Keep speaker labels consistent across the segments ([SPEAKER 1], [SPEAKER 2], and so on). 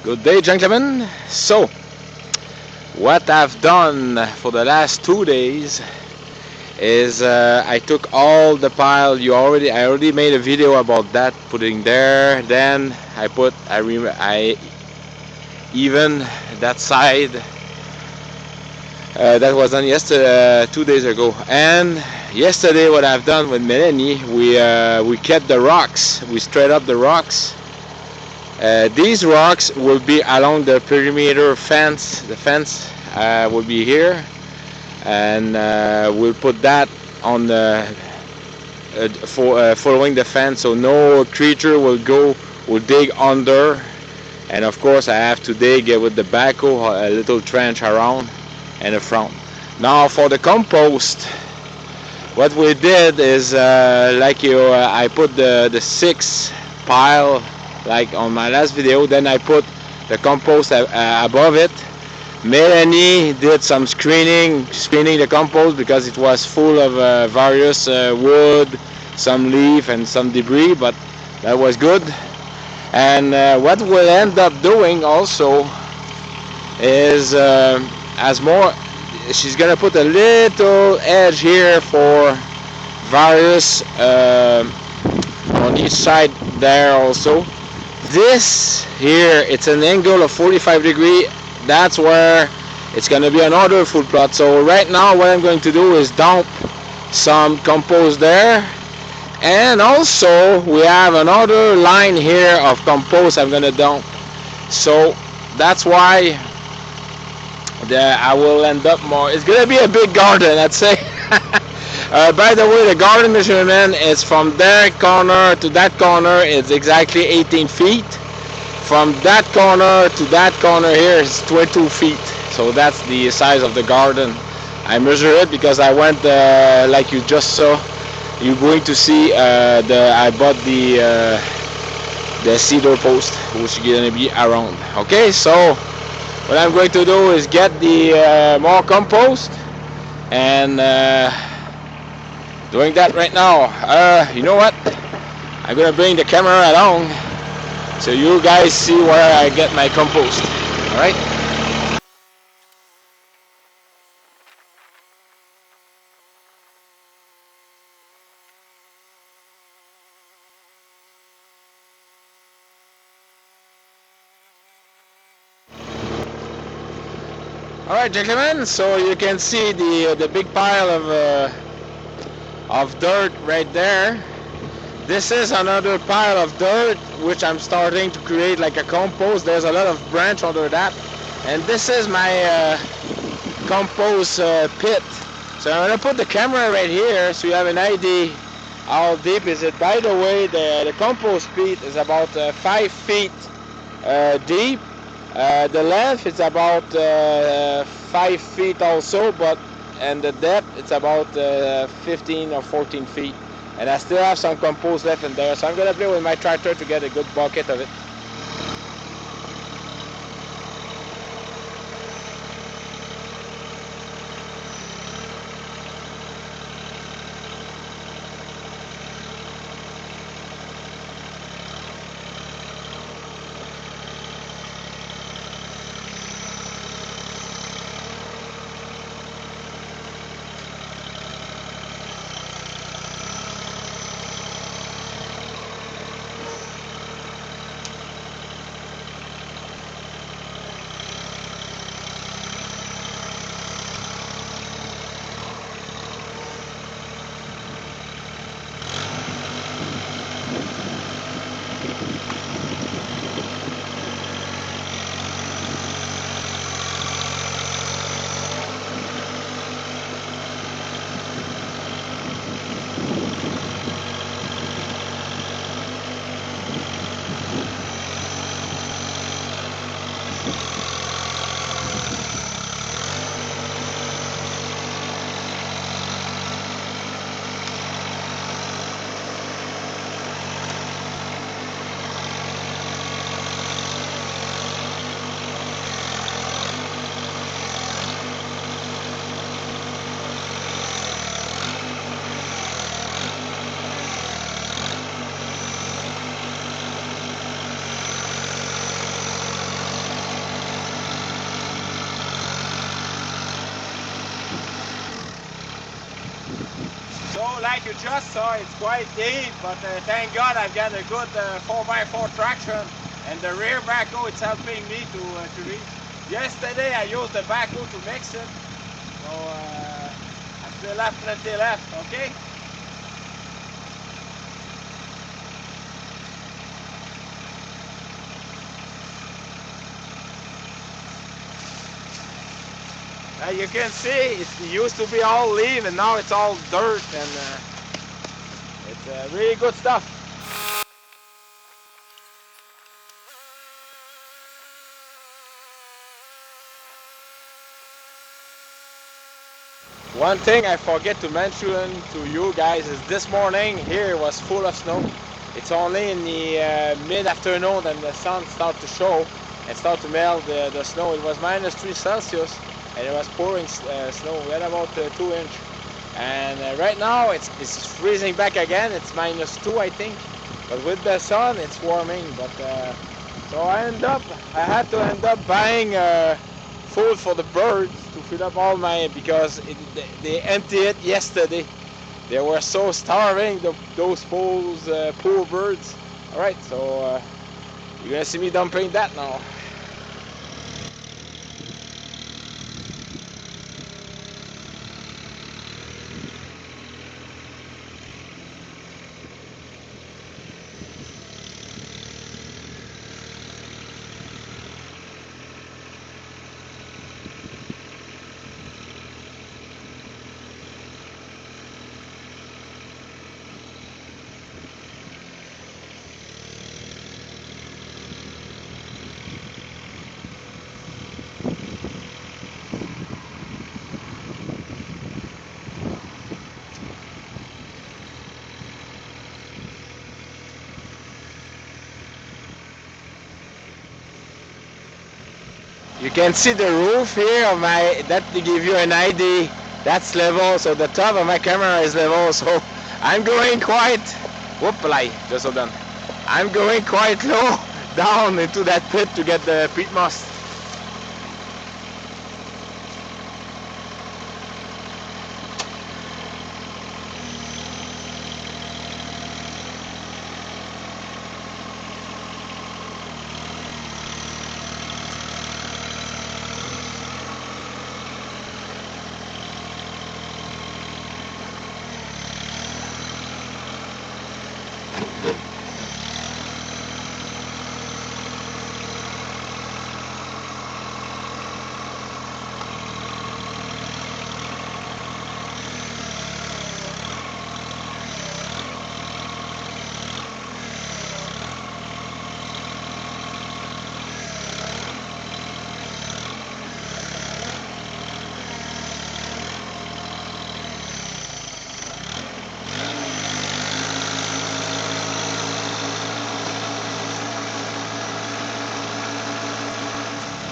[SPEAKER 1] Good day, gentlemen. So, what I've done for the last 2 days is I took all the pile. I already made a video about that, putting there. Then I even that side. That was done yesterday, 2 days ago. And yesterday, what I've done with Melanie, we kept the rocks. We straight up the rocks. These rocks will be along the perimeter fence. The fence will be here, and we'll put that on the following the fence, so no creature will dig under. And of course, I have to dig with the backhoe a little trench around and the front. Now for the compost, what we did is I put the 6 pile like on my last video. Then I put the compost above it. Melanie did some screening the compost because it was full of various wood, some leaf and some debris, but that was good. And what we'll end up doing also is she's gonna put a little edge here for various on each side there also. This here, it's an angle of 45 degrees. That's where it's going to be another full plot. So right now what I'm going to do is dump some compost there. And also we have another line here of compost I'm going to dump. So that's why I will end up more. It's going to be a big garden, I'd say. By the way, the garden measurement is from that corner to that corner. It's exactly 18 feet. From that corner to that corner here is 22 feet. So that's the size of the garden. I measure it because I went, like you just saw. You're going to see I bought the cedar post, which is going to be around. Okay, so what I'm going to do is get the more compost and. Doing that right now. You know what? I'm gonna bring the camera along so you guys see where I get my compost. All right. All right, gentlemen. So you can see the big pile of dirt right there. This is another pile of dirt which I'm starting to create like a compost. There's a lot of branch under that, and this is my compost pit. So I'm gonna put the camera right here so you have an idea how deep is it. By the way, the compost pit is about 5 feet deep. The length is about 5 feet also, and the depth it's about 15 or 14 feet, and I still have some compost left in there, so I'm gonna play with my tractor to get a good bucket of it. like you just saw, it's quite deep, but thank God I've got a good 4x4 traction, and the rear backhoe it's helping me to reach. Yesterday I used the backhoe to mix it, so I still have plenty left, okay? You can see it used to be all leaf and now it's all dirt, and it's really good stuff. One thing I forget to mention to you guys is this morning here was full of snow. It's only in the mid-afternoon that the sun starts to show and start to melt the snow. It was -3 Celsius and it was pouring snow. We had about 2 inches. And right now it's freezing back again. It's -2 I think. But with the sun it's warming. But so I had to end up buying food for the birds to fill up all my, because they emptied it yesterday. They were so starving, those poor birds. All right, so you're gonna see me dumping that now. You can see the roof here of my, that to give you an idea, that's level, so the top of my camera is level, so I'm going quite, whoop-alay, just so done. I'm going quite low down into that pit to get the peat moss.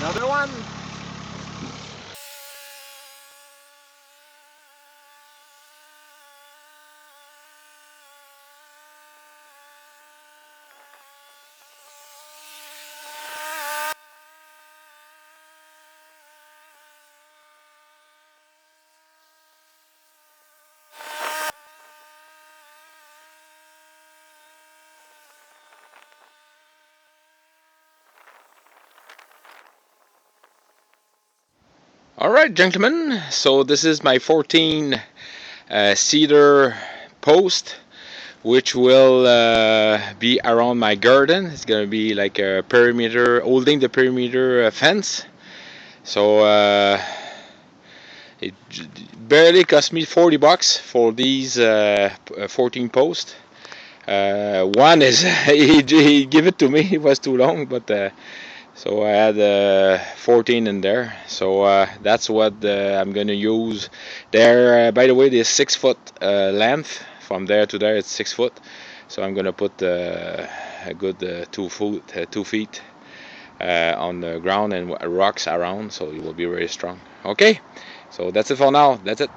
[SPEAKER 1] Another one. All right, gentlemen, so this is my 14 cedar post, which will be around my garden. It's going to be like a perimeter, holding the perimeter fence. So it barely cost me $40 for these 14 posts. One is, he gave it to me, it was too long, but so I had 14 in there. So that's what I'm going to use. There, by the way, there's 6 foot length. From there to there, it's 6 foot. So I'm going to put a good 2 feet on the ground and rocks around, so it will be very strong. Okay, so that's it for now. That's it.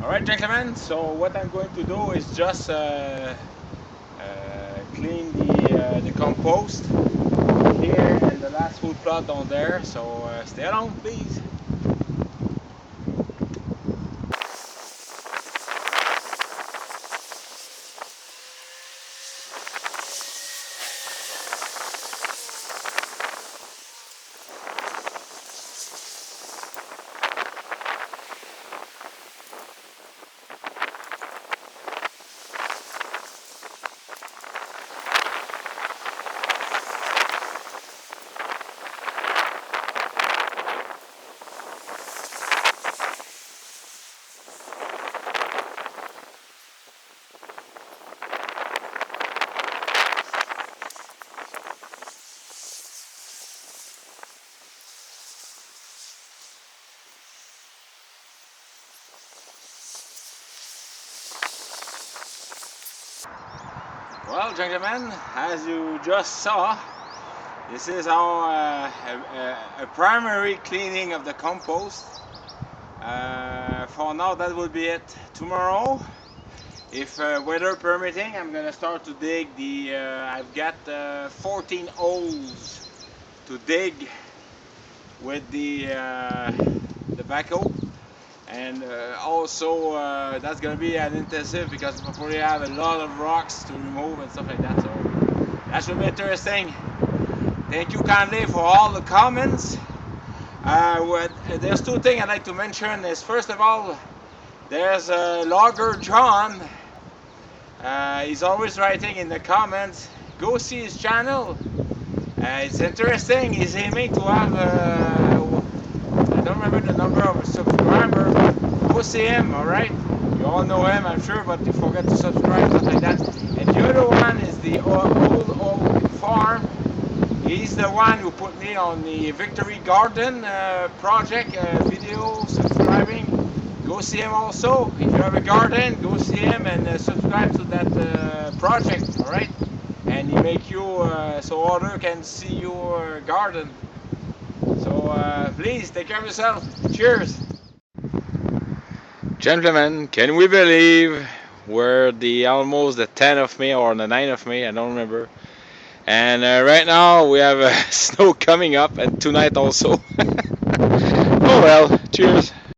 [SPEAKER 1] All right, gentlemen. So what I'm going to do is just clean the compost here and the last food plot down there. So stay along, please. Well, gentlemen, as you just saw, this is our a primary cleaning of the compost. For now, that will be it. Tomorrow, if weather permitting, I'm gonna start to dig the. I've got 14 holes to dig with the backhoe, and also that's gonna be an intensive because we probably have a lot of rocks to remove and stuff like that. So that should be interesting. Thank you kindly for all the comments. There's two things I'd like to mention. Is first of all, there's Logger John. He's always writing in the comments. Go see his channel. It's interesting. He's aiming to have. I don't remember the number of subscribers. Go see him. All right. You all know him, I'm sure, but you forget to subscribe, stuff like that. And the other one is the old farm. He's the one who put me on the Victory Garden project video, subscribing. Go see him also. If you have a garden, go see him and subscribe to that project, alright? And he make you so others can see your garden. So please take care of yourself. Cheers! Gentlemen, can we believe we're almost the 10th of May or the 9th of May, I don't remember. And right now we have snow coming up and tonight also. Oh well, cheers.